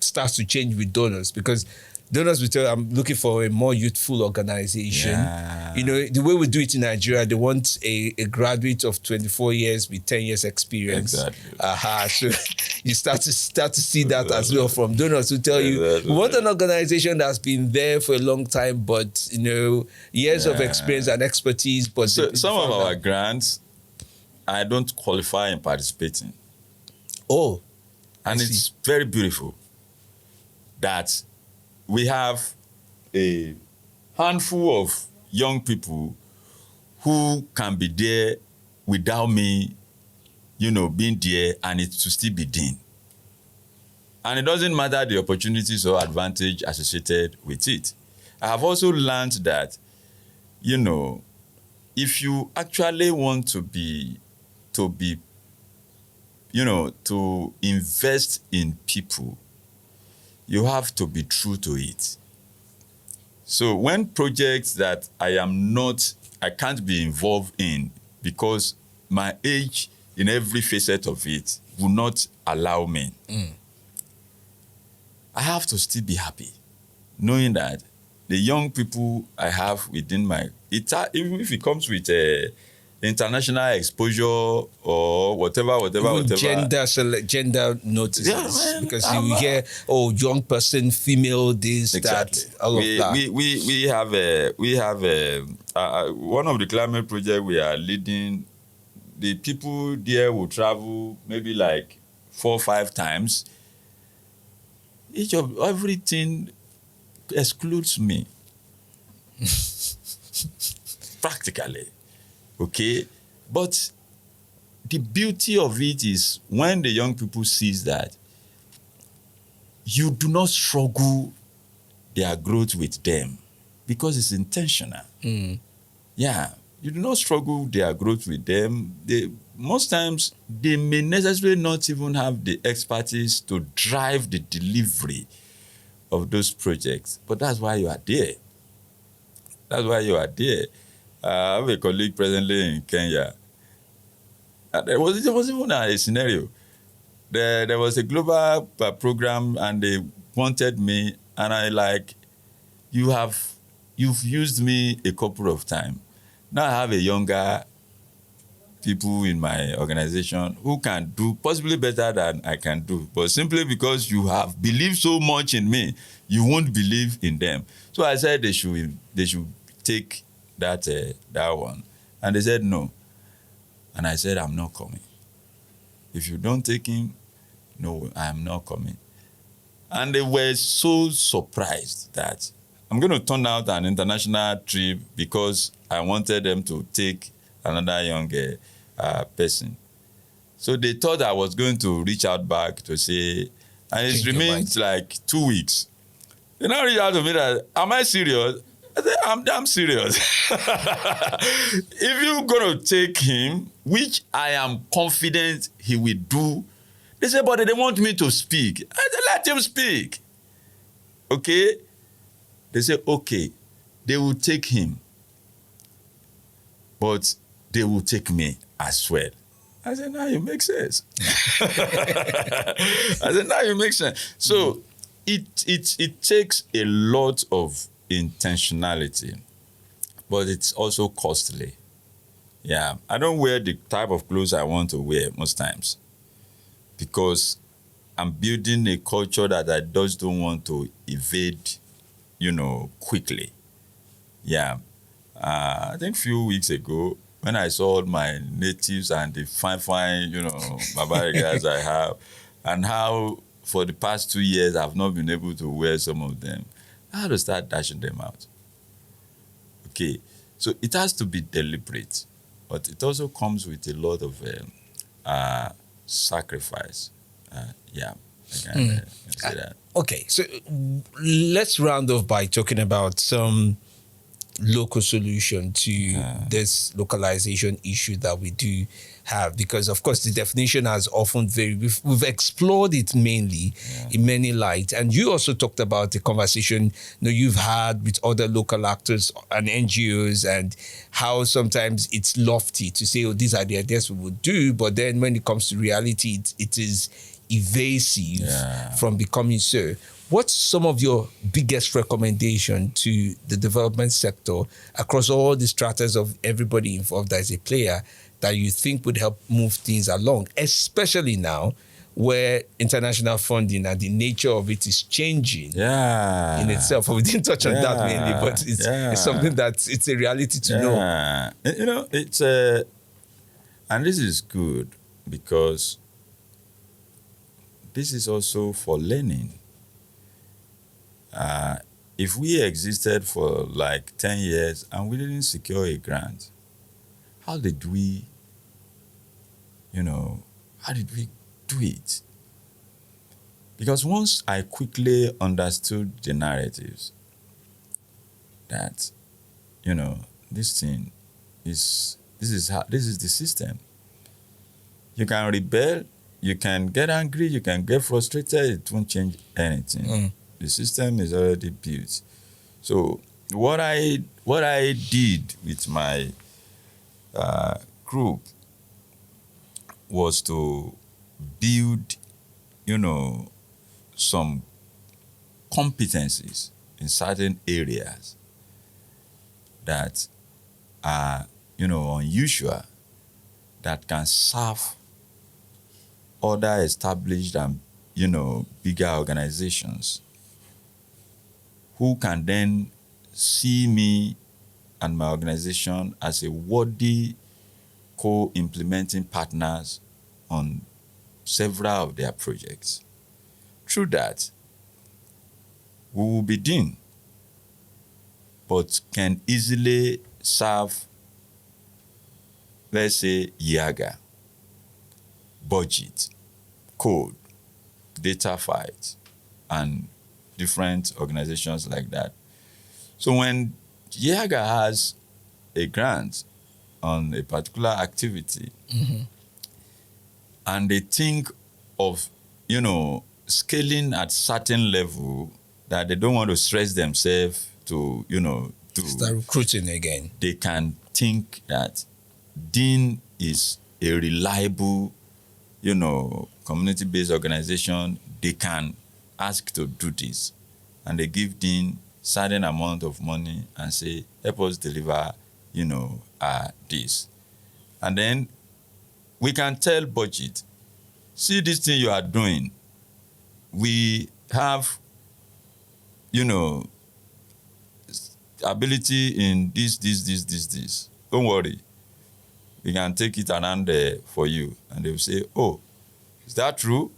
starts to change with donors, because donors will tell you, I'm looking for a more youthful organization. Yeah. The way we do it in Nigeria, they want a graduate of 24 years with 10 years experience. Exactly. So you start to see that as well from donors who tell you, we want an organization that's been there for a long time, but, years of experience and expertise. But so some of our grants, I don't qualify in participating. Oh, and it's very beautiful that we have a handful of young people who can be there without me, being there, and it to still be done. And it doesn't matter the opportunities or advantage associated with it. I have also learned that, if you actually want to invest in people, you have to be true to it. So when projects that I can't be involved in because my age in every facet of it will not allow me, I have to still be happy, knowing that the young people I have within even if it comes with international exposure or whatever. Gender notices, because you hear, young person, female, this, exactly. That, all of that. We have one of the climate projects we are leading. The people there will travel maybe like 4 or 5 times. Everything excludes me. Practically. Okay, but the beauty of it is when the young people sees that you do not struggle their growth with them because it's intentional. Yeah, you do not struggle their growth with them. Most times they may necessarily not even have the expertise to drive the delivery of those projects, but that's why you are there. I have a colleague presently in Kenya. There was even a scenario. There was a global program and they wanted me, and I you've used me a couple of times. Now I have a younger people in my organization who can do possibly better than I can do, but simply because you have believed so much in me, you won't believe in them. So I said they should take that one, and they said no, and I said I'm not coming. If you don't take him, no, I am not coming. And they were so surprised that I'm going to turn out an international trip because I wanted them to take another young person. So they thought I was going to reach out back to say, and it remained like 2 weeks. They now reached out to me that, am I serious? I said, I'm damn serious. If you're going to take him, which I am confident he will do, they said, but they want me to speak. I said, let him speak. Okay? They said, okay, they will take him, but they will take me as well. I said, now you make sense. I said, now you make sense. So it takes a lot of intentionality, but it's also costly. Yeah, I don't wear the type of clothes I want to wear most times because I'm building a culture that I just don't want to evade, quickly. Yeah. I think a few weeks ago, when I saw all my natives and the fine, barbaric guys I have, and how for the past 2 years I've not been able to wear some of them, I had to start dashing them out. Okay, so it has to be deliberate, but it also comes with a lot of sacrifice. Yeah, I can say that. Okay, so let's round off by talking about some local solution to this localization issue that we do have, because of course the definition has often varied. We've explored it mainly in many lights, and you also talked about the conversation you've had with other local actors and NGOs, and how sometimes it's lofty to say, oh, these are the ideas we would do, but then when it comes to reality, it is evasive from becoming so. What's some of your biggest recommendation to the development sector across all the stratas of everybody involved as a player that you think would help move things along, especially now where international funding and the nature of it is changing in itself? We didn't touch on that mainly, but it's something that it's a reality to know. It's and this is good because this is also for learning. If we existed for like 10 years and we didn't secure a grant, how did we do it? Because once I quickly understood the narratives that, this thing this is the system. You can rebel, you can get angry, you can get frustrated, it won't change anything. The system is already built. So what I did with my group was to build, some competencies in certain areas that are, unusual, that can serve other established and, bigger organizations, who can then see me and my organization as a worthy co-implementing partners on several of their projects. Through that, we will be doing, but can easily serve, let's say, Yaga, budget, code, data fight, and different organizations like that. So when Yaga has a grant on a particular activity, and they think of, scaling at certain level that they don't want to stress themselves to, to start recruiting again, they can think that Dean is a reliable, community-based organization. They can ask to do this, and they give Dean certain amount of money and say, help us deliver, this. And then we can tell budget, see this thing you are doing, we have, ability in this. Don't worry, we can take it around there for you. And they will say, oh, is that true?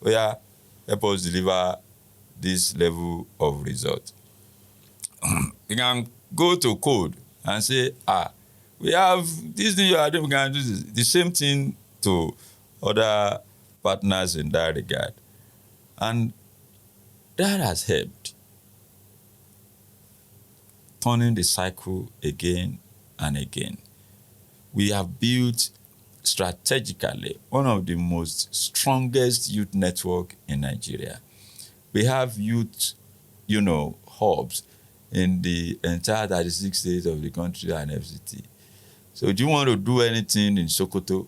Oh yeah, help us deliver this level of result. You can go to code and say, we have this thing you are doing, we can do this. The same thing to other partners in that regard. And that has helped turning the cycle again and again. We have built strategically one of the most strongest youth network in Nigeria. We have youth, hubs in the entire 36 states of the country and FCT. So do you want to do anything in Sokoto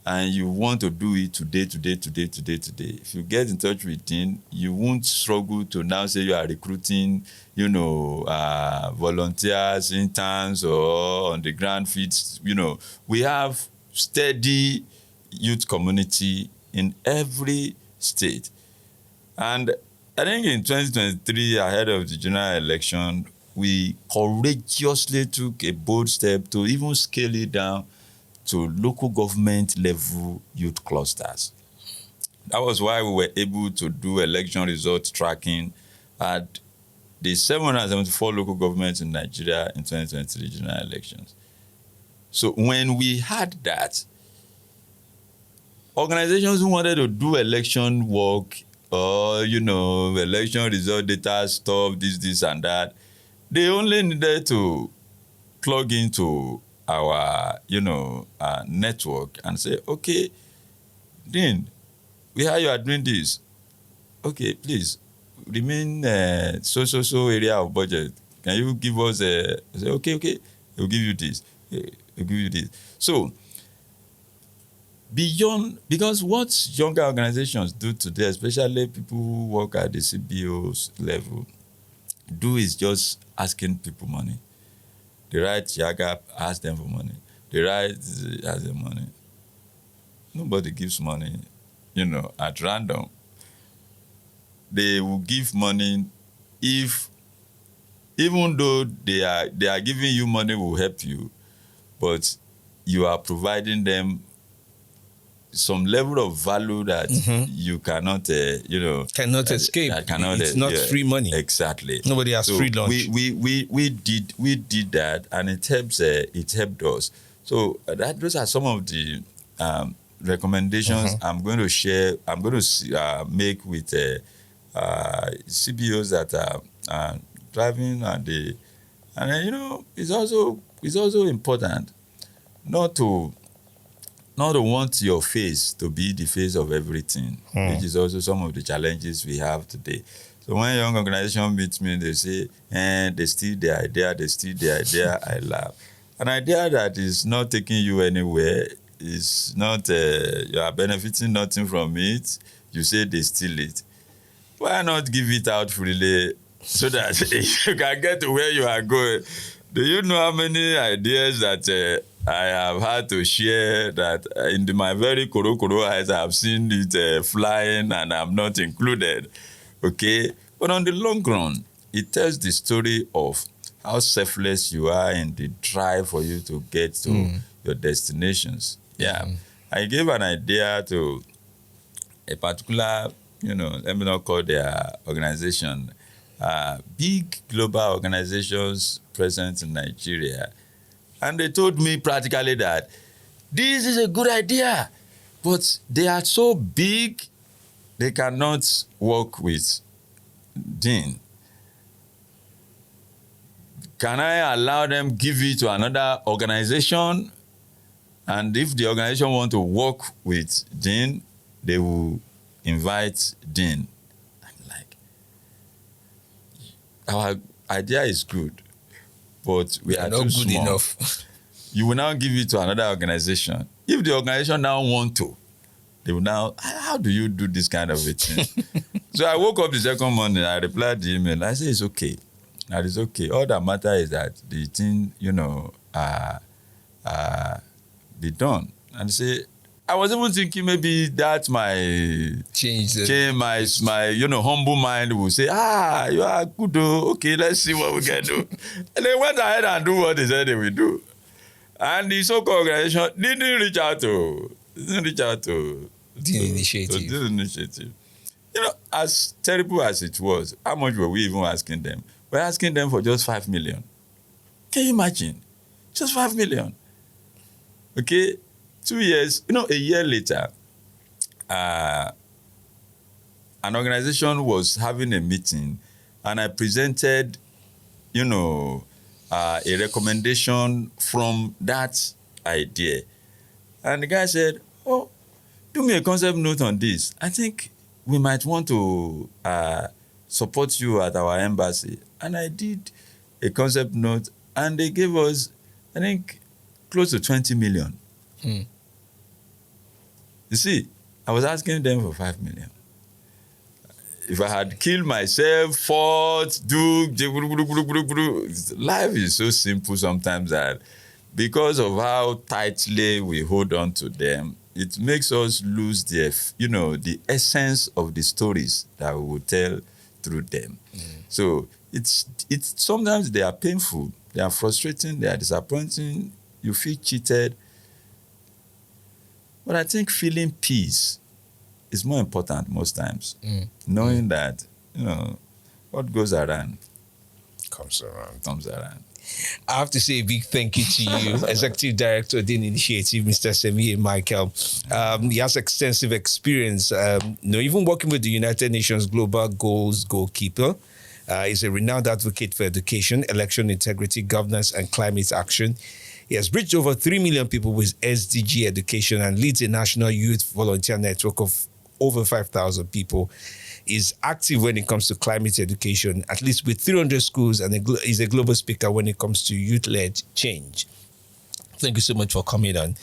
and you want to do it today, if you get in touch with him, you won't struggle to now say you are recruiting, volunteers, interns, or on the ground feeds. We have steady youth community in every state. And I think in 2023, ahead of the general election, we courageously took a bold step to even scale it down to local government level youth clusters. That was why we were able to do election result tracking at the 774 local governments in Nigeria in 2023 general elections. So when we had that, organizations who wanted to do election work or, election result data stuff, this and that, they only needed to plug into our, network and say, okay, Dean, we hear you are doing this. Okay, please, remain so area of budget. Can you give us a, say, okay, we'll give you this. We'll give you this. So, beyond, because what younger organizations do today, especially people who work at the CBOs level, do is just asking people money. They write Yaga, ask them for money. They write, ask them money. Nobody gives money, at random. They will give money if, even though they are giving you money will help you, but you are providing them some level of value that you cannot, cannot escape. It's not free money. Exactly. Nobody has free lunch. We did that, and it helped us. So those are some of the recommendations I'm going to share. I'm going to make with CBOs that are driving and it's also important not to want your face to be the face of everything, which is also some of the challenges we have today. So when young organization meets me, they say, they steal the idea, I laugh. An idea that is not taking you anywhere, is not, you are benefiting nothing from it, you say they steal it. Why not give it out freely so that you can get to where you are going? Do you know how many ideas that I have had to share that in my very koro eyes I have seen it flying and I'm not included, okay? But on the long run, it tells the story of how selfless you are in the drive for you to get to your destinations. Yeah. I gave an idea to a particular, let me not call their organization, big global organizations present in Nigeria. And they told me practically that this is a good idea, but they are so big, they cannot work with Dean. Can I allow them give it to another organization? And if the organization want to work with Dean, they will invite Dean. I'm like, our idea is good, but we are not too good small. enough. You will now give it to another organization. If the organization now want to, they will now, how do you do this kind of a thing? So I woke up the second morning, I replied the email, I said, it's okay. That is okay. All that matter is that the thing, be done. And say, I was even thinking maybe that my humble mind will say, you are good though. Okay, let's see what we can do. And they went ahead and do what they said they will do. And the so-called organization didn't reach out to the initiative. initiative. as terrible as it was, how much were we even asking them? We're asking them for just 5 million. Can you imagine? Just 5 million. Okay, 2 years, a year later, an organization was having a meeting, and I presented, a recommendation from that idea. And the guy said, oh, do me a concept note on this. I think we might want to support you at our embassy. And I did a concept note, and they gave us, I think, close to 20 million. You see, I was asking them for 5 million. If I had killed myself, fought, life is so simple sometimes that because of how tightly we hold on to them, it makes us lose the essence of the stories that we will tell through them. So it's sometimes they are painful, they are frustrating, they are disappointing, you feel cheated. But I think feeling peace is more important most times. Knowing that, what goes around comes around. I have to say a big thank you to you, Executive Director of the Initiative, Mr. Semiye Michael. He has extensive experience, even working with the United Nations Global Goals Goalkeeper. He's a renowned advocate for education, election integrity, governance, and climate action. He has reached over 3 million people with SDG education and leads a national youth volunteer network of over 5,000 people. Is active when it comes to climate education, at least with 300 schools, and is a global speaker when it comes to youth-led change. Thank you so much for coming on.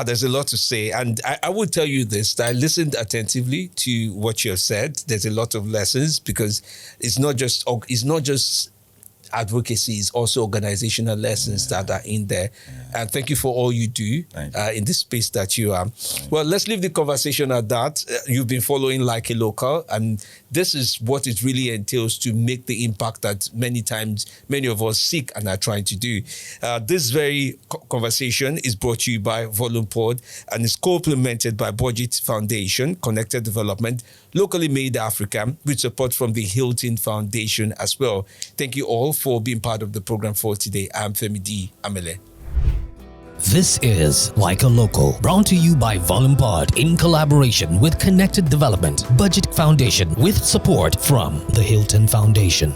There's a lot to say, and I will tell you this, that I listened attentively to what you have said. There's a lot of lessons, because it's not just advocacy, is also organizational lessons that are in there. And thank you for all you do in this space that you are. Well, let's leave the conversation at that. You've been following Like a Local, and this is what it really entails to make the impact that many times many of us seek and are trying to do. This very conversation is brought to you by Volumpod and is co-implemented by Budget Foundation, Connected Development, Locally Made Africa, with support from the Hilton Foundation as well. Thank you all for being part of the program for today. I'm Femi D Amele. This is Like a Local, brought to you by Volumpod in collaboration with Connected Development, Budget Foundation, with support from the Hilton Foundation.